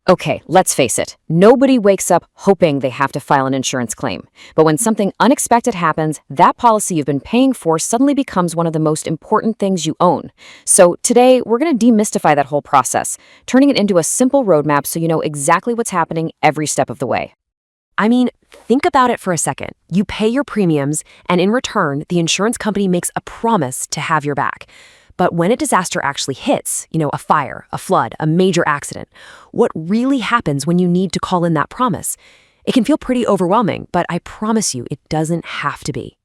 Okay, let's face it. Nobody wakes up hoping they have to file an insurance claim. But when something unexpected happens, that policy you've been paying for suddenly becomes one of the most important things you own. So today, we're going to demystify that whole process, turning it into a simple roadmap so you know exactly what's happening every step of the way. I mean, think about it for a second. You pay your premiums, and in return, the insurance company makes a promise to have your back. But when a disaster actually hits, a fire, a flood, a major accident, what really happens when you need to call in that promise? It can feel pretty overwhelming, but I promise you, it doesn't have to be.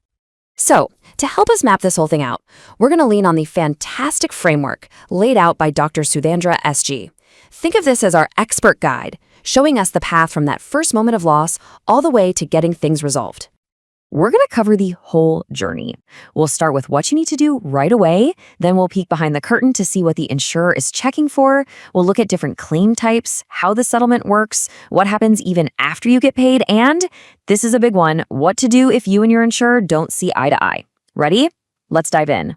So, to help us map this whole thing out, we're going to lean on the fantastic framework laid out by Dr. Sudhandra S.G. Think of this as our expert guide, showing us the path from that first moment of loss all the way to getting things resolved. We're going to cover the whole journey. We'll start with what you need to do right away, then we'll peek behind the curtain to see what the insurer is checking for. We'll look at different claim types, how the settlement works, what happens even after you get paid, and, this is a big one, what to do if you and your insurer don't see eye to eye. Ready? Let's dive in.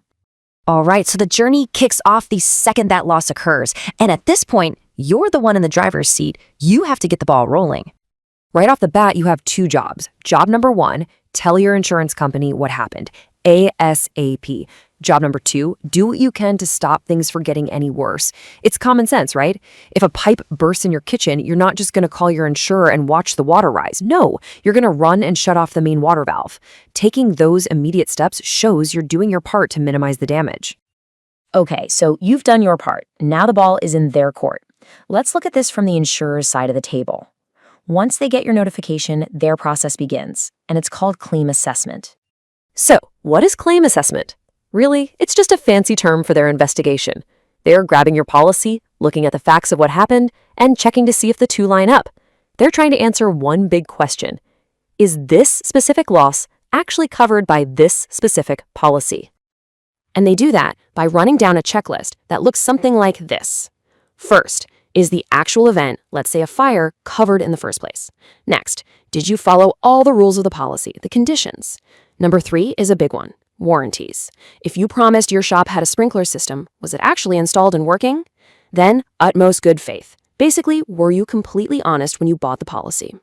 All right, so the journey kicks off the second that loss occurs, and at this point, you're the one in the driver's seat. You have to get the ball rolling. Right off the bat, you have two jobs. Job number one, tell your insurance company what happened, ASAP. Job number two, do what you can to stop things from getting any worse. It's common sense, right? If a pipe bursts in your kitchen, you're not just going to call your insurer and watch the water rise. No, you're going to run and shut off the main water valve. Taking those immediate steps shows you're doing your part to minimize the damage. Okay, so you've done your part. Now the ball is in their court. Let's look at this from the insurer's side of the table. Once they get your notification, their process begins, and it's called claim assessment. So, what is claim assessment? Really, it's just a fancy term for their investigation. They're grabbing your policy, looking at the facts of what happened, and checking to see if the two line up. They're trying to answer one big question. Is this specific loss actually covered by this specific policy? And they do that by running down a checklist that looks something like this. First, is the actual event, let's say a fire, covered in the first place? Next, did you follow all the rules of the policy, the conditions? Number 3 is a big one, warranties. If you promised your shop had a sprinkler system, was it actually installed and working? Then, utmost good faith. Basically, were you completely honest when you bought the policy?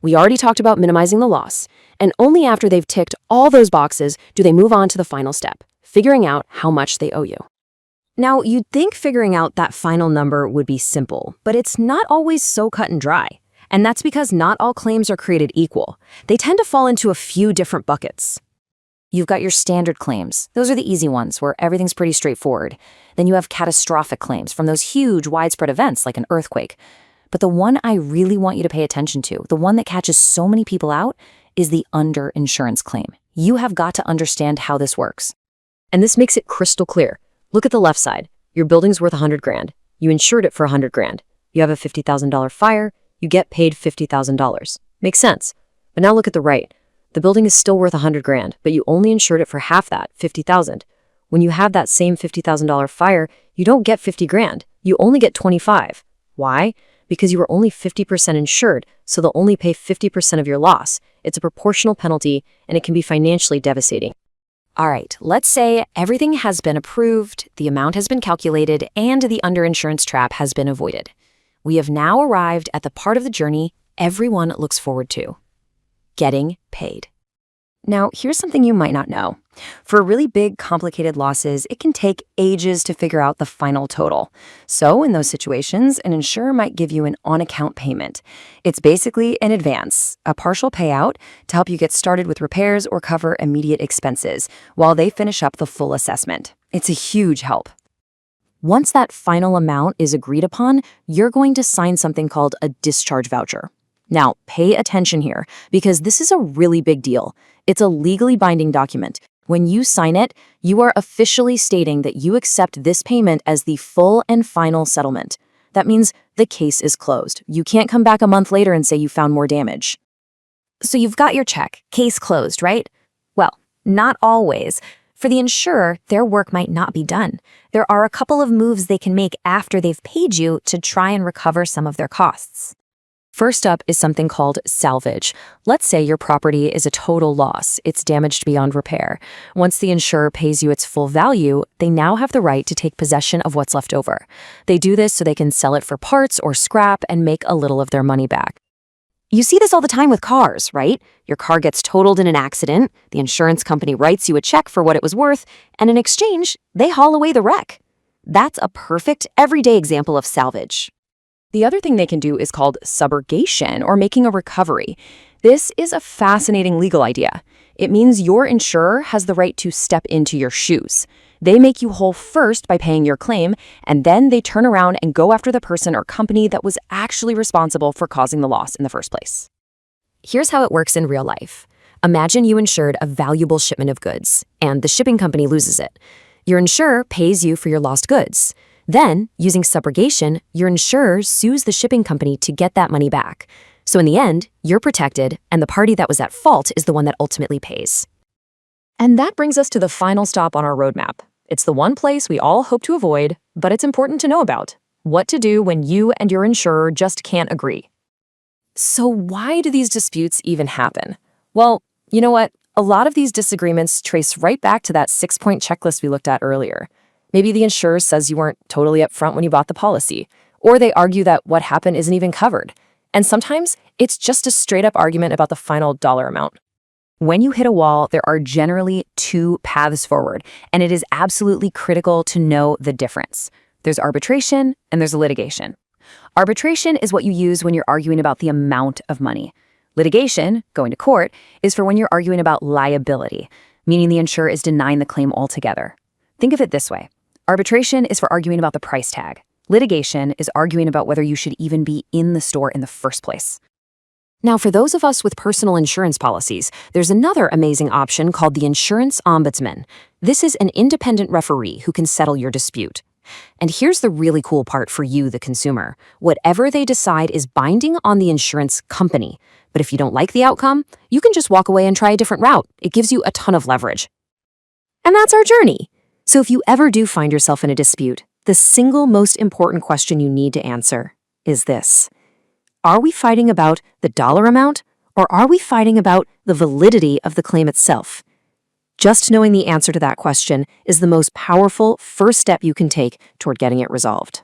We already talked about minimizing the loss, and only after they've ticked all those boxes do they move on to the final step, figuring out how much they owe you. Now, you'd think figuring out that final number would be simple, but it's not always so cut and dry. And that's because not all claims are created equal. They tend to fall into a few different buckets. You've got your standard claims. Those are the easy ones where everything's pretty straightforward. Then you have catastrophic claims from those huge, widespread events like an earthquake. But the one I really want you to pay attention to, the one that catches so many people out, is the underinsurance claim. You have got to understand how this works. And this makes it crystal clear. Look at the left side. Your building's worth $100,000. You insured it for $100,000. You have a $50,000 fire. You get paid $50,000. Makes sense. But now look at the right. The building is still worth $100,000, but you only insured it for half that, $50,000. When you have that same $50,000 fire, you don't get $50,000. You only get $25,000. Why? Because you were only 50% insured, so they'll only pay 50% of your loss. It's a proportional penalty, and it can be financially devastating. All right, let's say everything has been approved, the amount has been calculated, and the underinsurance trap has been avoided. We have now arrived at the part of the journey everyone looks forward to: getting paid. Now, here's something you might not know. For really big, complicated losses, it can take ages to figure out the final total. So in those situations, an insurer might give you an on-account payment. It's basically an advance, a partial payout to help you get started with repairs or cover immediate expenses while they finish up the full assessment. It's a huge help. Once that final amount is agreed upon, you're going to sign something called a discharge voucher. Now, pay attention here, because this is a really big deal. It's a legally binding document. When you sign it, you are officially stating that you accept this payment as the full and final settlement. That means the case is closed. You can't come back a month later and say you found more damage. So you've got your check, case closed, right? Well, not always. For the insurer, their work might not be done. There are a couple of moves they can make after they've paid you to try and recover some of their costs. First up is something called salvage. Let's say your property is a total loss. It's damaged beyond repair. Once the insurer pays you its full value, they now have the right to take possession of what's left over. They do this so they can sell it for parts or scrap and make a little of their money back. You see this all the time with cars, right? Your car gets totaled in an accident, the insurance company writes you a check for what it was worth, and in exchange, they haul away the wreck. That's a perfect, everyday example of salvage. The other thing they can do is called subrogation, or making a recovery. This is a fascinating legal idea. It means your insurer has the right to step into your shoes. They make you whole first by paying your claim, and then they turn around and go after the person or company that was actually responsible for causing the loss in the first place. Here's how it works in real life. Imagine you insured a valuable shipment of goods, and the shipping company loses it. Your insurer pays you for your lost goods. Then, using subrogation, your insurer sues the shipping company to get that money back. So in the end, you're protected, and the party that was at fault is the one that ultimately pays. And that brings us to the final stop on our roadmap. It's the one place we all hope to avoid, but it's important to know about. What to do when you and your insurer just can't agree. So why do these disputes even happen? Well, you know what? A lot of these disagreements trace right back to that 6-point checklist we looked at earlier. Maybe the insurer says you weren't totally upfront when you bought the policy, or they argue that what happened isn't even covered. And sometimes it's just a straight-up argument about the final dollar amount. When you hit a wall, there are generally two paths forward, and it is absolutely critical to know the difference. There's arbitration and there's litigation. Arbitration is what you use when you're arguing about the amount of money. Litigation, going to court, is for when you're arguing about liability, meaning the insurer is denying the claim altogether. Think of it this way. Arbitration is for arguing about the price tag. Litigation is arguing about whether you should even be in the store in the first place. Now, for those of us with personal insurance policies, there's another amazing option called the Insurance Ombudsman. This is an independent referee who can settle your dispute. And here's the really cool part for you, the consumer. Whatever they decide is binding on the insurance company. But if you don't like the outcome, you can just walk away and try a different route. It gives you a ton of leverage. And that's our journey. So if you ever do find yourself in a dispute, the single most important question you need to answer is this. Are we fighting about the dollar amount, or are we fighting about the validity of the claim itself? Just knowing the answer to that question is the most powerful first step you can take toward getting it resolved.